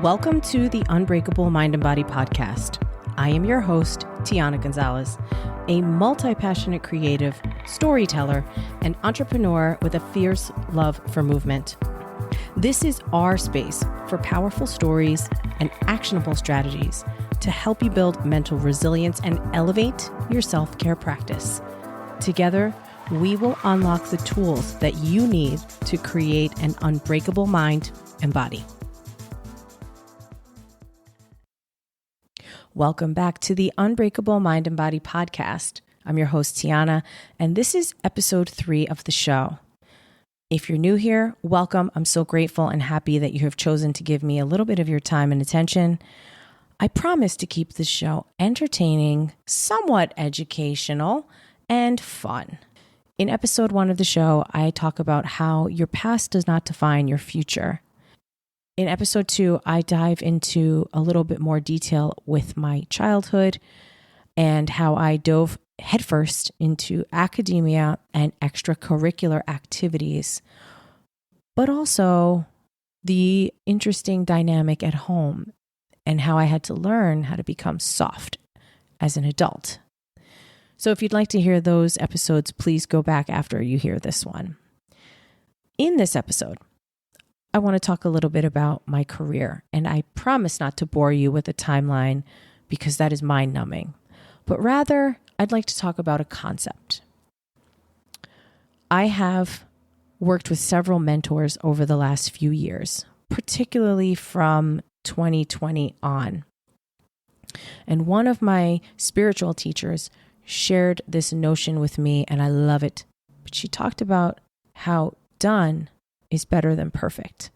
Welcome to the Unbreakable Mind and Body podcast. I am your host, Tiana Gonzalez, a multi-passionate creative, storyteller, and entrepreneur with a fierce love for movement. This is our space for powerful stories and actionable strategies to help you build mental resilience and elevate your self-care practice. Together, we will unlock the tools that you need to create an unbreakable mind and body. Welcome back to the Unbreakable Mind and Body podcast. I'm your host, Tiana, and this is episode 3 of the show. If you're new here, welcome. I'm so grateful and happy that you have chosen to give me a little bit of your time and attention. I promise to keep this show entertaining, somewhat educational, and fun. In episode 1 of the show, I talk about how your past does not define your future. In episode 2, I dive into a little bit more detail with my childhood and how I dove headfirst into academia and extracurricular activities, but also the interesting dynamic at home and how I had to learn how to become soft as an adult. So if you'd like to hear those episodes, please go back after you hear this one. In this episode, I want to talk a little bit about my career, and I promise not to bore you with a timeline because that is mind-numbing, but rather I'd like to talk about a concept. I have worked with several mentors over the last few years, particularly from 2020 on. And one of my spiritual teachers shared this notion with me, and I love it. But she talked about how done is better than perfect.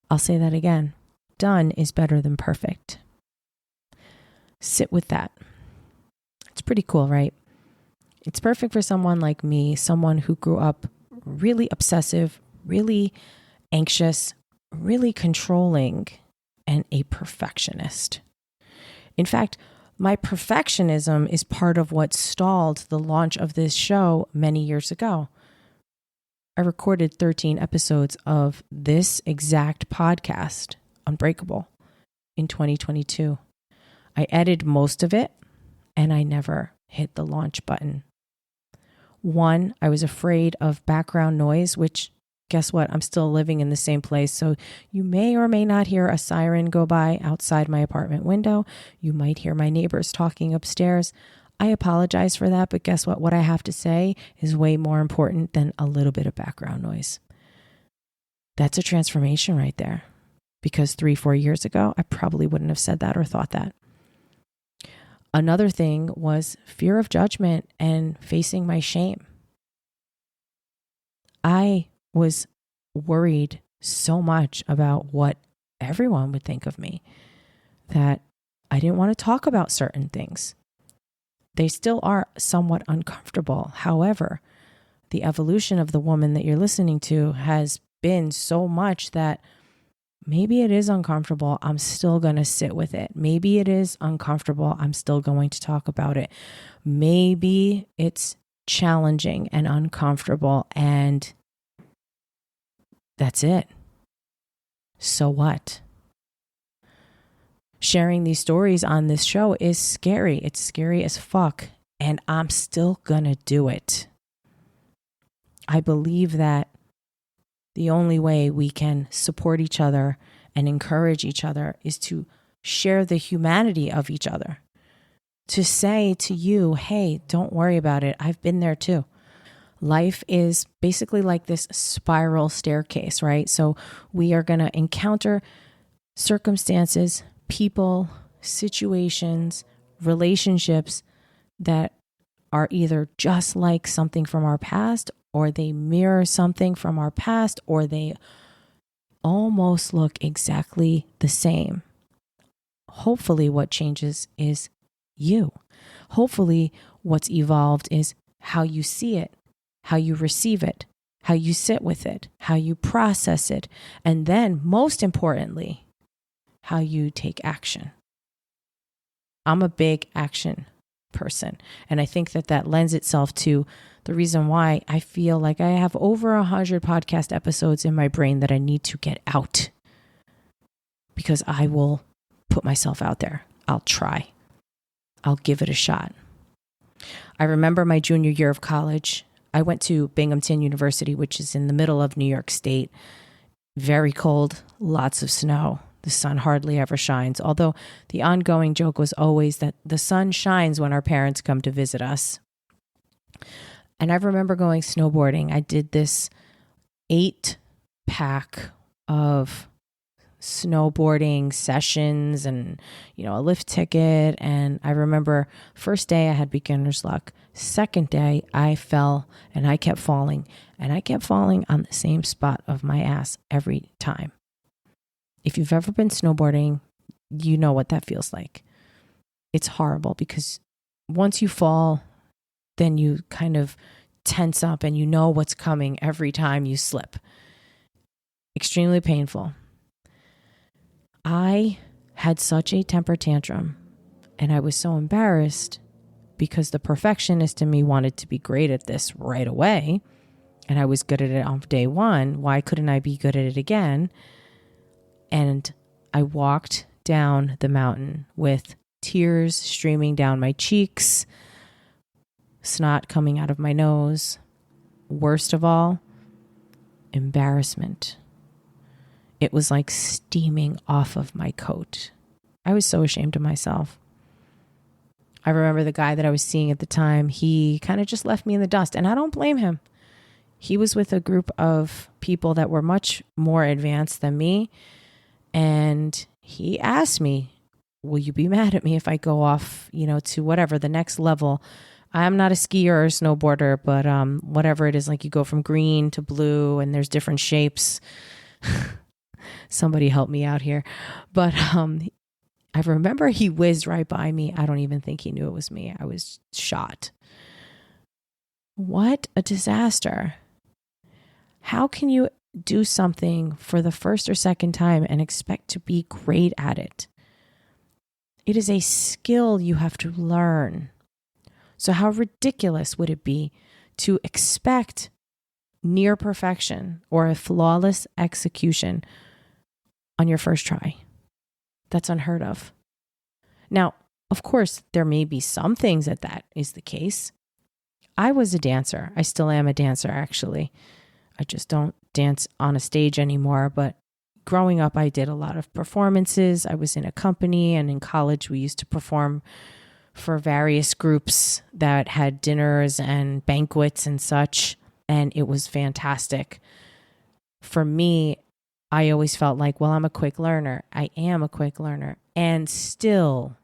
I'll say that again. Done is better than perfect. Sit with that. It's pretty cool, right? It's perfect for someone like me, someone who grew up really obsessive, really anxious, really controlling, and a perfectionist. In fact, my perfectionism is part of what stalled the launch of this show many years ago. I recorded 13 episodes of this exact podcast, Unbreakable, in 2022. I edited most of it, and I never hit the launch button. One, I was afraid of background noise, which, guess what? I'm still living in the same place, so you may or may not hear a siren go by outside my apartment window. You might hear my neighbors talking upstairs. I apologize for that, but guess what? What I have to say is way more important than a little bit of background noise. That's a transformation right there, because 3-4 years ago, I probably wouldn't have said that or thought that. Another thing was fear of judgment and facing my shame. I was worried so much about what everyone would think of me that I didn't want to talk about certain things. They still are somewhat uncomfortable. However, the evolution of the woman that you're listening to has been so much that maybe it is uncomfortable. I'm still going to sit with it. Maybe it is uncomfortable. I'm still going to talk about it. Maybe it's challenging and uncomfortable, and that's it. So what? Sharing these stories on this show is scary. It's scary as fuck, and I'm still gonna do it. I believe that the only way we can support each other and encourage each other is to share the humanity of each other. To say to you, hey, don't worry about it. I've been there too. Life is basically like this spiral staircase, right? So we are gonna encounter circumstances, people, situations, relationships that are either just like something from our past, or they mirror something from our past, or they almost look exactly the same. Hopefully what changes is you. Hopefully what's evolved is how you see it, how you receive it, how you sit with it, how you process it, and then most importantly, how you take action. I'm a big action person, and I think that lends itself to the reason why I feel like I have over 100 podcast episodes in my brain that I need to get out. because I will put myself out there. I'll try. I'll give it a shot. I remember my junior year of college. I went to Binghamton University, which is in the middle of New York State. Very cold, lots of snow. The sun hardly ever shines, although the ongoing joke was always that the sun shines when our parents come to visit us. And I remember going snowboarding. I did this 8-pack of snowboarding sessions and, a lift ticket. And I remember first day I had beginner's luck. Second day I fell and I kept falling, and I kept falling on the same spot of my ass every time. If you've ever been snowboarding, you know what that feels like. It's horrible because once you fall, then you kind of tense up and you know what's coming every time you slip. Extremely painful. I had such a temper tantrum, and I was so embarrassed because the perfectionist in me wanted to be great at this right away, and I was good at it on day one. Why couldn't I be good at it again? And I walked down the mountain with tears streaming down my cheeks, snot coming out of my nose. Worst of all, embarrassment. It was like steaming off of my coat. I was so ashamed of myself. I remember the guy that I was seeing at the time, he kind of just left me in the dust, and I don't blame him. He was with a group of people that were much more advanced than me, and he asked me, will you be mad at me if I go off, to whatever, the next level? I'm not a skier or a snowboarder, but whatever it is, like you go from green to blue and there's different shapes. Somebody help me out here. But I remember he whizzed right by me. I don't even think he knew it was me. I was shot. What a disaster. How can you do something for the first or second time and expect to be great at it? It is a skill you have to learn. So how ridiculous would it be to expect near perfection or a flawless execution on your first try? That's unheard of. Now, of course, there may be some things that is the case. I was a dancer. I still am a dancer, actually. I just don't dance on a stage anymore. But growing up, I did a lot of performances. I was in a company, and in college, we used to perform for various groups that had dinners and banquets and such. And it was fantastic. For me, I always felt like, well, I'm a quick learner. I am a quick learner. And still,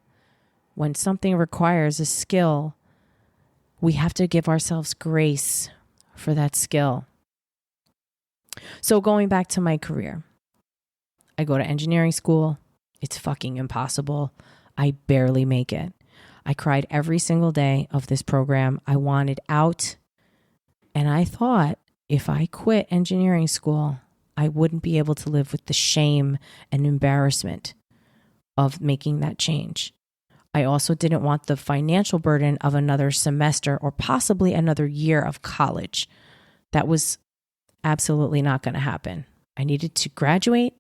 when something requires a skill, we have to give ourselves grace for that skill. So going back to my career, I go to engineering school. It's fucking impossible. I barely make it. I cried every single day of this program. I wanted out. And I thought if I quit engineering school, I wouldn't be able to live with the shame and embarrassment of making that change. I also didn't want the financial burden of another semester or possibly another year of college. That was absolutely not going to happen. I needed to graduate,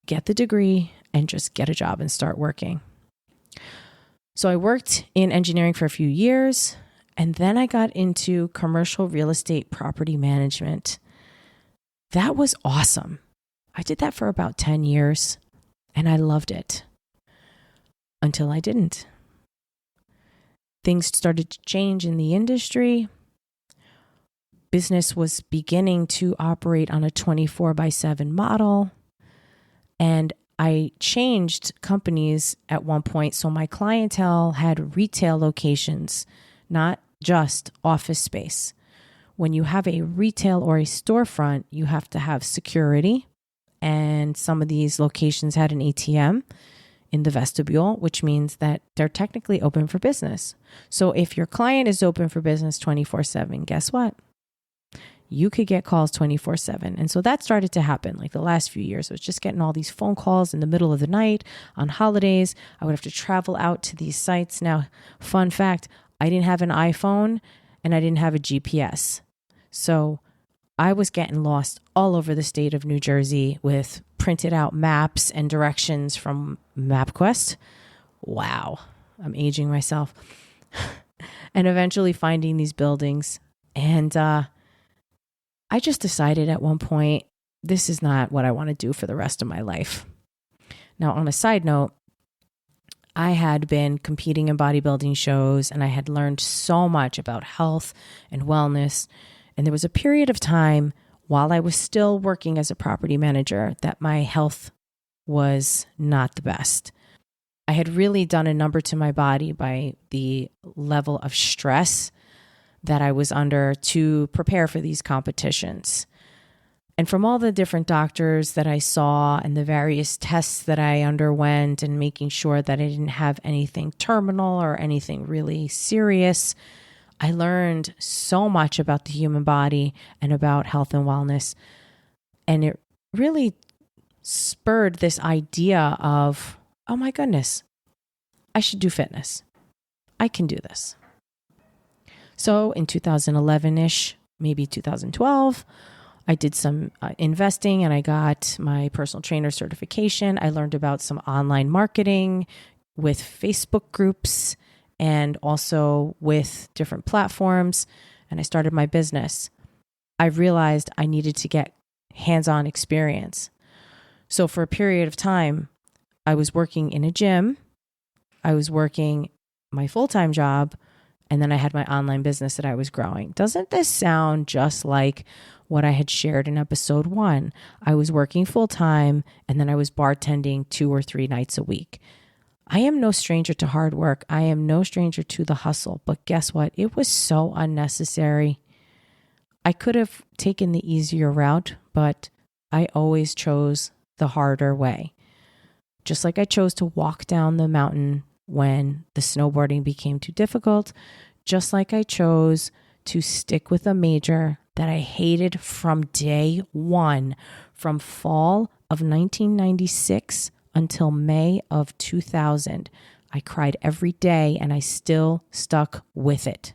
get the degree, and just get a job and start working. So I worked in engineering for a few years, and then I got into commercial real estate property management. That was awesome. I did that for about 10 years, and I loved it until I didn't. Things started to change in the industry. Business was beginning to operate on a 24/7 model, and I changed companies at one point. So my clientele had retail locations, not just office space. When you have a retail or a storefront, you have to have security. And some of these locations had an ATM in the vestibule, which means that they're technically open for business. So if your client is open for business 24/7, guess what? You could get calls 24/7. And so that started to happen like the last few years. I was just getting all these phone calls in the middle of the night on holidays. I would have to travel out to these sites. Now, fun fact, I didn't have an iPhone and I didn't have a GPS. So I was getting lost all over the state of New Jersey with printed out maps and directions from MapQuest. Wow, I'm aging myself. And eventually finding these buildings. And I just decided at one point, this is not what I want to do for the rest of my life. Now, on a side note, I had been competing in bodybuilding shows and I had learned so much about health and wellness. And there was a period of time while I was still working as a property manager that my health was not the best. I had really done a number to my body by the level of stress that I was under to prepare for these competitions. And from all the different doctors that I saw and the various tests that I underwent and making sure that I didn't have anything terminal or anything really serious, I learned so much about the human body and about health and wellness. And it really spurred this idea of, oh my goodness, I should do fitness. I can do this. So in 2011-ish, maybe 2012, I did some investing and I got my personal trainer certification. I learned about some online marketing with Facebook groups and also with different platforms. And I started my business. I realized I needed to get hands-on experience. So for a period of time, I was working in a gym. I was working my full-time job. And then I had my online business that I was growing. Doesn't this sound just like what I had shared in episode 1? I was working full-time and then I was bartending 2 or 3 nights a week. I am no stranger to hard work. I am no stranger to the hustle. But guess what? It was so unnecessary. I could have taken the easier route, but I always chose the harder way. Just like I chose to walk down the mountain when the snowboarding became too difficult, just like I chose to stick with a major that I hated from day one, from fall of 1996 until May of 2000. I cried every day and I still stuck with it.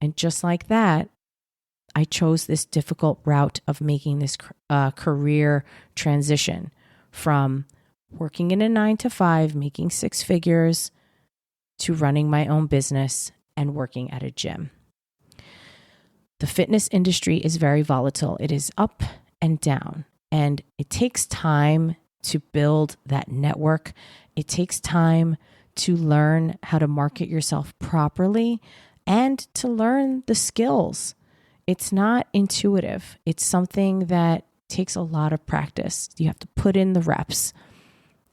And just like that, I chose this difficult route of making this career transition from working in a 9-to-5, making 6 figures, to running my own business and working at a gym. The fitness industry is very volatile. It is up and down, and it takes time to build that network. It takes time to learn how to market yourself properly and to learn the skills. It's not intuitive. It's something that takes a lot of practice. You have to put in the reps.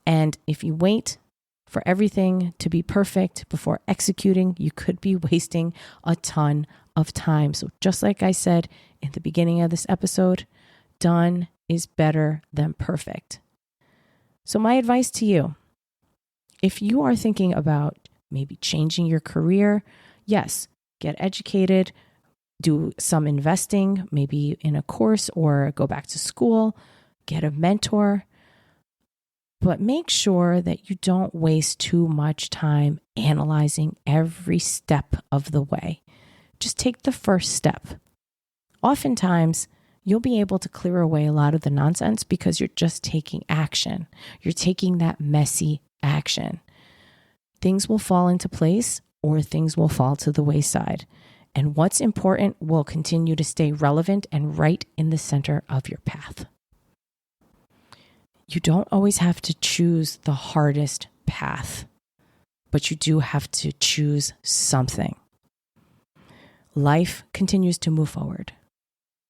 And if you wait for everything to be perfect before executing, you could be wasting a ton of time. So just like I said in the beginning of this episode, done is better than perfect. So my advice to you, if you are thinking about maybe changing your career, yes, get educated, do some investing, maybe in a course or go back to school, get a mentor. But make sure that you don't waste too much time analyzing every step of the way. Just take the first step. Oftentimes, you'll be able to clear away a lot of the nonsense because you're just taking action. You're taking that messy action. Things will fall into place or things will fall to the wayside. And what's important will continue to stay relevant and right in the center of your path. You don't always have to choose the hardest path, but you do have to choose something. Life continues to move forward.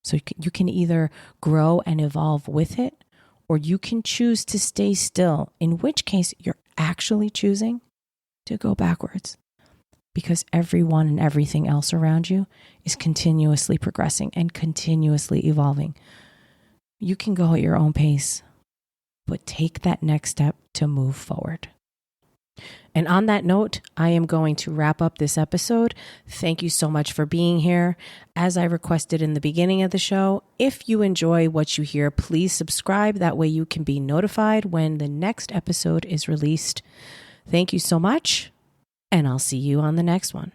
So you can either grow and evolve with it, or you can choose to stay still, in which case you're actually choosing to go backwards because everyone and everything else around you is continuously progressing and continuously evolving. You can go at your own pace, but take that next step to move forward. And on that note, I am going to wrap up this episode. Thank you so much for being here. As I requested in the beginning of the show, if you enjoy what you hear, please subscribe. That way you can be notified when the next episode is released. Thank you so much, and I'll see you on the next one.